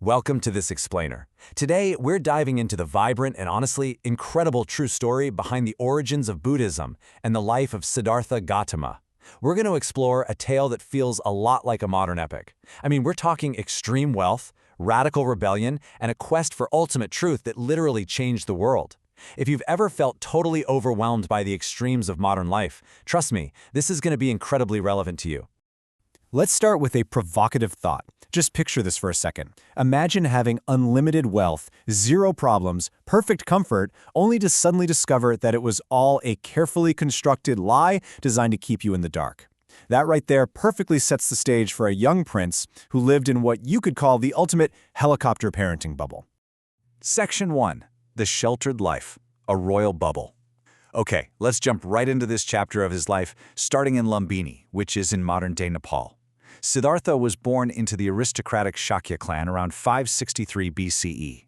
Welcome to this explainer. Today, we're diving into the vibrant and honestly incredible true story behind the origins of Buddhism and the life of Siddhartha Gautama. We're going to explore a tale that feels a lot like a modern epic. We're talking extreme wealth, radical rebellion, and a quest for ultimate truth that literally changed the world. If you've ever felt totally overwhelmed by the extremes of modern life, trust me, this is going to be incredibly relevant to you. Let's start with a provocative thought. Just picture this for a second. Imagine having unlimited wealth, zero problems, perfect comfort, only to suddenly discover that it was all a carefully constructed lie designed to keep you in the dark. That right there perfectly sets the stage for a young prince who lived in what you could call the ultimate helicopter parenting bubble. Section 1. The Sheltered Life, a Royal Bubble. Okay, let's jump right into this chapter of his life, starting in Lumbini, which is in modern-day Nepal. Siddhartha was born into the aristocratic Shakya clan around 563 BCE.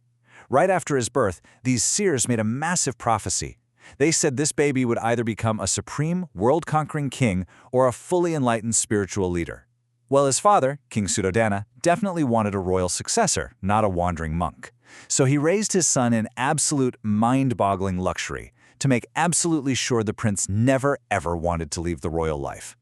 Right after his birth, these seers made a massive prophecy. They said this baby would either become a supreme, world-conquering king or a fully enlightened spiritual leader. Well, his father, King Suddhodana, definitely wanted a royal successor, not a wandering monk. So he raised his son in absolute mind-boggling luxury to make absolutely sure the prince never ever wanted to leave the royal life.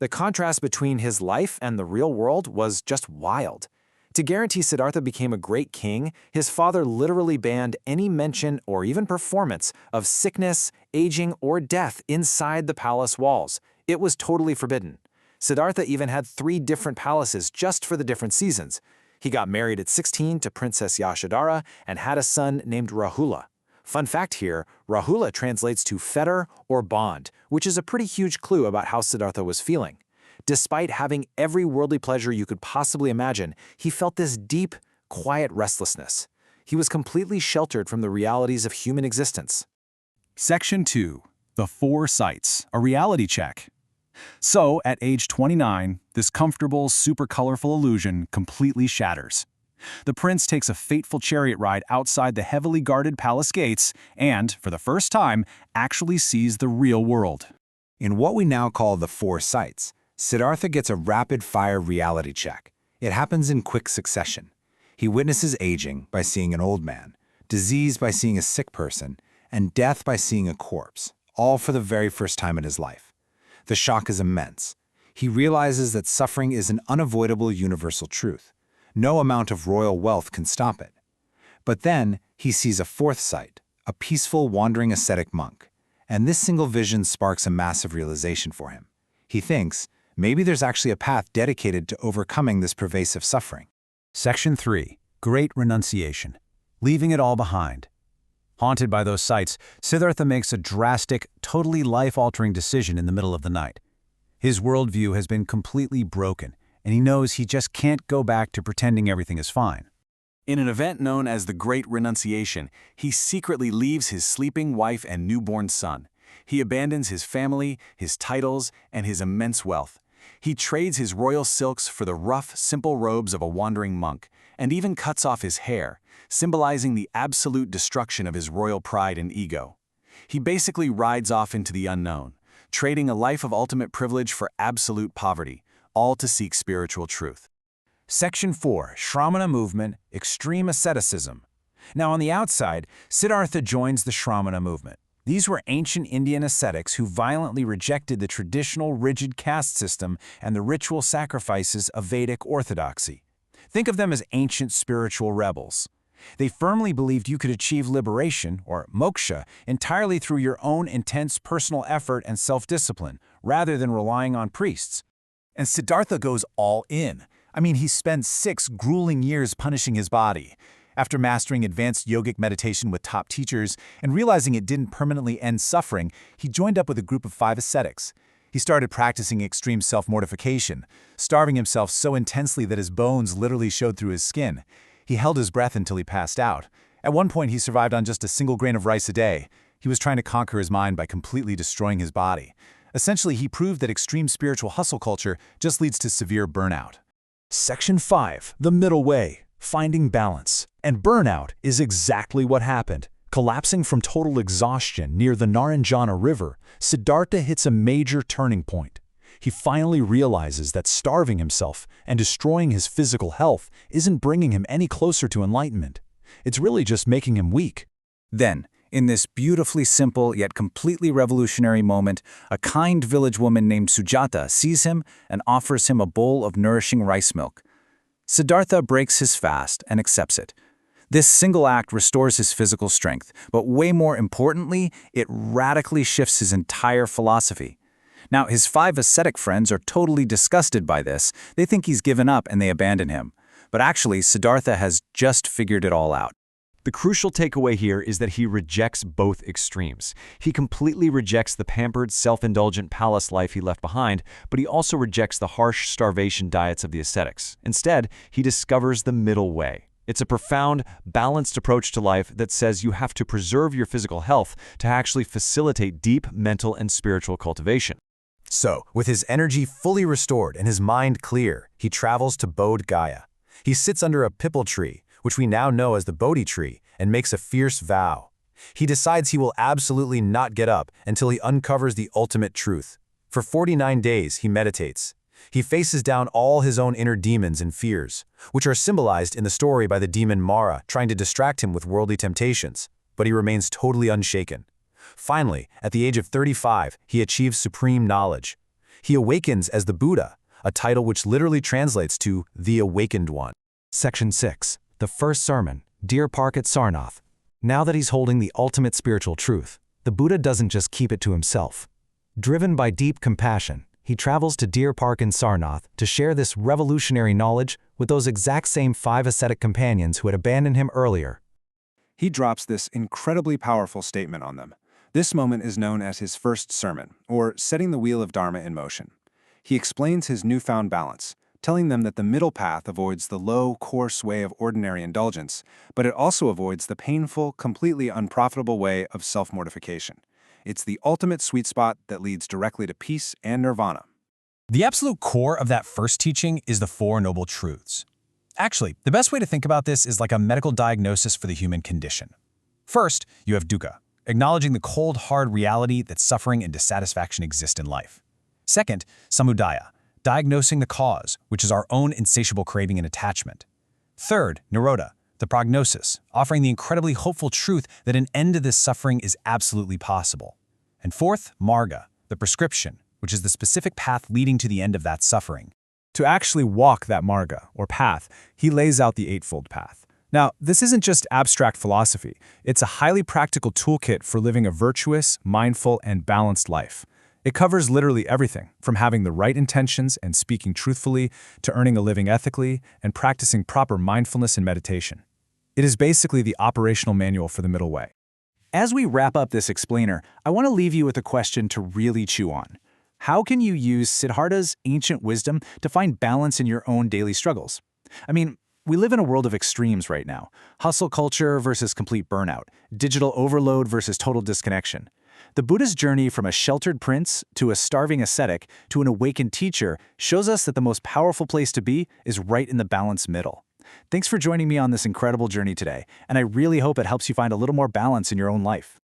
The contrast between his life and the real world was just wild. To guarantee Siddhartha became a great king, his father literally banned any mention or even performance of sickness, aging, or death inside the palace walls. It was totally forbidden. Siddhartha even had 3 different palaces just for the different seasons. He got married at 16 to Princess Yashodhara and had a son named Rahula. Fun fact here, Rahula translates to fetter or bond, which is a pretty huge clue about how Siddhartha was feeling. Despite having every worldly pleasure you could possibly imagine, he felt this deep, quiet restlessness. He was completely sheltered from the realities of human existence. Section 2. The 4 Sights, a reality check. So, at age 29, this comfortable, super colorful illusion completely shatters. The prince takes a fateful chariot ride outside the heavily guarded palace gates and, for the first time, actually sees the real world. In what we now call the 4 Sights, Siddhartha gets a rapid-fire reality check. It happens in quick succession. He witnesses aging by seeing an old man, disease by seeing a sick person, and death by seeing a corpse, all for the very first time in his life. The shock is immense. He realizes that suffering is an unavoidable universal truth. No amount of royal wealth can stop it. But then he sees a 4th sight, a peaceful, wandering ascetic monk. And this single vision sparks a massive realization for him. He thinks, maybe there's actually a path dedicated to overcoming this pervasive suffering. Section 3. Great Renunciation, leaving it all behind. Haunted by those sights, Siddhartha makes a drastic, totally life-altering decision in the middle of the night. His worldview has been completely broken, and he knows he just can't go back to pretending everything is fine. In an event known as the Great Renunciation, he secretly leaves his sleeping wife and newborn son. He abandons his family, his titles, and his immense wealth. He trades his royal silks for the rough, simple robes of a wandering monk, and even cuts off his hair, symbolizing the absolute destruction of his royal pride and ego. He basically rides off into the unknown, trading a life of ultimate privilege for absolute poverty, all to seek spiritual truth. Section 4. Śramaṇa movement, extreme asceticism. Now on the outside, Siddhartha joins the Śramaṇa movement. These were ancient Indian ascetics who violently rejected the traditional rigid caste system and the ritual sacrifices of Vedic orthodoxy. Think of them as ancient spiritual rebels. They firmly believed you could achieve liberation, or moksha, entirely through your own intense personal effort and self-discipline, rather than relying on priests. And Siddhartha goes all in. He spends 6 grueling years punishing his body. After mastering advanced yogic meditation with top teachers and realizing it didn't permanently end suffering, he joined up with a group of 5 ascetics. He started practicing extreme self-mortification, starving himself so intensely that his bones literally showed through his skin. He held his breath until he passed out. At one point, he survived on just a single grain of rice a day. He was trying to conquer his mind by completely destroying his body. Essentially, he proved that extreme spiritual hustle culture just leads to severe burnout. Section 5. The Middle Way, Finding Balance. And burnout is exactly what happened. Collapsing from total exhaustion near the Naranjana River, Siddhartha hits a major turning point. he finally realizes that starving himself and destroying his physical health isn't bringing him any closer to enlightenment. It's really just making him weak. Then, in this beautifully simple yet completely revolutionary moment, a kind village woman named Sujata sees him and offers him a bowl of nourishing rice milk. Siddhartha breaks his fast and accepts it. This single act restores his physical strength, but way more importantly, it radically shifts his entire philosophy. Now, his 5 ascetic friends are totally disgusted by this. They think he's given up and they abandon him. But actually, Siddhartha has just figured it all out. The crucial takeaway here is that he rejects both extremes. He completely rejects the pampered, self-indulgent palace life he left behind, but he also rejects the harsh starvation diets of the ascetics. Instead, he discovers the middle way. It's a profound, balanced approach to life that says you have to preserve your physical health to actually facilitate deep mental and spiritual cultivation. So, with his energy fully restored and his mind clear, he travels to Bodh Gaya. He sits under a pipal tree, which we now know as the Bodhi tree, and makes a fierce vow. He decides he will absolutely not get up until he uncovers the ultimate truth. For 49 days, he meditates. He faces down all his own inner demons and fears, which are symbolized in the story by the demon Mara trying to distract him with worldly temptations, but he remains totally unshaken. Finally, at the age of 35, he achieves supreme knowledge. He awakens as the Buddha, a title which literally translates to the Awakened One. Section 6. The first sermon, Deer Park at Sarnath. Now that he's holding the ultimate spiritual truth, the Buddha doesn't just keep it to himself. Driven by deep compassion, he travels to Deer Park in Sarnath to share this revolutionary knowledge with those exact same 5 ascetic companions who had abandoned him earlier. He drops this incredibly powerful statement on them. This moment is known as his first sermon, or setting the wheel of Dharma in motion. He explains his newfound balance, telling them that the middle path avoids the low, coarse way of ordinary indulgence, but it also avoids the painful, completely unprofitable way of self-mortification. It's the ultimate sweet spot that leads directly to peace and nirvana. The absolute core of that first teaching is the Four Noble Truths. Actually, the best way to think about this is like a medical diagnosis for the human condition. First, you have dukkha, acknowledging the cold, hard reality that suffering and dissatisfaction exist in life. Second, samudaya, diagnosing the cause, which is our own insatiable craving and attachment. Third, nirodha, the prognosis, offering the incredibly hopeful truth that an end to this suffering is absolutely possible. And fourth, marga, the prescription, which is the specific path leading to the end of that suffering. To actually walk that marga, or path, he lays out the Eightfold Path. Now, this isn't just abstract philosophy. It's a highly practical toolkit for living a virtuous, mindful, and balanced life. It covers literally everything, from having the right intentions and speaking truthfully, to earning a living ethically, and practicing proper mindfulness and meditation. It is basically the operational manual for the middle way. As we wrap up this explainer, I want to leave you with a question to really chew on. How can you use Siddhartha's ancient wisdom to find balance in your own daily struggles? I mean, we live in a world of extremes right now. Hustle culture versus complete burnout, digital overload versus total disconnection. The Buddha's journey from a sheltered prince to a starving ascetic to an awakened teacher shows us that the most powerful place to be is right in the balanced middle. Thanks for joining me on this incredible journey today, and I really hope it helps you find a little more balance in your own life.